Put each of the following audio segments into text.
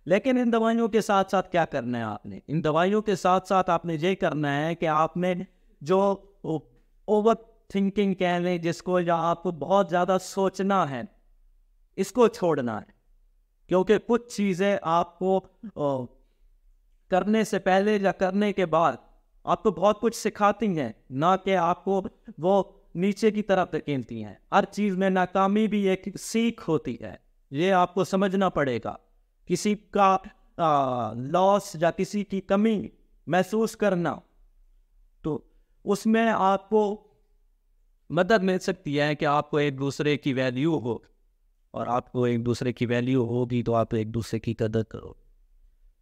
لیکن ان دوائیوں کے ساتھ ساتھ کیا کرنا ہے آپ نے؟ ان دوائیوں کے ساتھ ساتھ آپ نے یہ کرنا ہے کہ آپ نے جو اوور تھنکنگ کہہ لیں جس کو، یا آپ کو بہت زیادہ سوچنا ہے، اس کو چھوڑنا ہے. کیونکہ کچھ چیزیں آپ کو کرنے سے پہلے یا کرنے کے بعد آپ کو بہت کچھ سکھاتی ہیں، نہ کہ آپ کو وہ نیچے کی طرف دھکیلتی ہیں. ہر چیز میں ناکامی بھی ایک سیکھ ہوتی ہے، یہ آپ کو سمجھنا پڑے گا. کسی کا لاس یا کسی کی کمی محسوس کرنا، تو اس میں آپ کو مدد مل سکتی ہے کہ آپ کو ایک دوسرے کی ویلیو ہو، اور آپ کو ایک دوسرے کی ویلیو ہوگی تو آپ ایک دوسرے کی قدر کرو.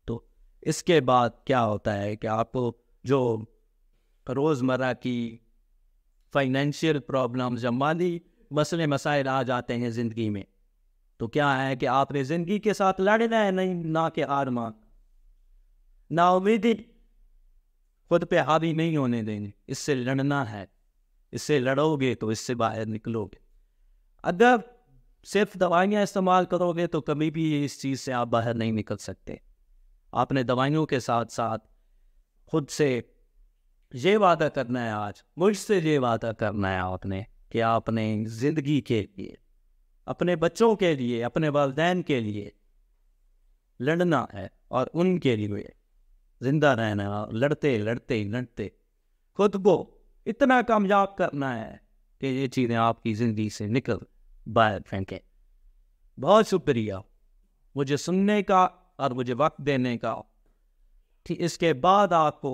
تو اس کے بعد کیا ہوتا ہے کہ آپ کو جو روزمرہ کی فائنینشیل پرابلمز یا مالی مسئلے مسائل آ جاتے ہیں زندگی میں، تو کیا ہے کہ آپ نے زندگی کے ساتھ لڑنا ہے، نہیں نہ کہ ہار مان. نا امیدی خود پہ حاوی نہیں ہونے دیں گے، اس سے لڑنا ہے. اس سے لڑو گے تو اس سے باہر نکلو گے. اگر صرف دوائیاں استعمال کرو گے تو کبھی بھی اس چیز سے آپ باہر نہیں نکل سکتے. آپ نے دوائیوں کے ساتھ ساتھ خود سے یہ وعدہ کرنا ہے، آج مجھ سے یہ وعدہ کرنا ہے آپ نے، کہ آپ نے زندگی کے لیے، اپنے بچوں کے لیے، اپنے والدین کے لیے لڑنا ہے، اور ان کے لیے زندہ رہنا. لڑتے لڑتے لڑتے خود کو اتنا کامیاب کرنا ہے کہ یہ چیزیں آپ کی زندگی سے نکل باہر پھینکیں. بہت شکریہ مجھے سننے کا اور مجھے وقت دینے کا. اس کے بعد آپ کو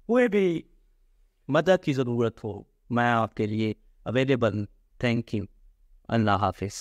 کوئی بھی مدد کی ضرورت ہو، میں آپ کے لیے اویلیبل. Thank you. اللہ حافظ.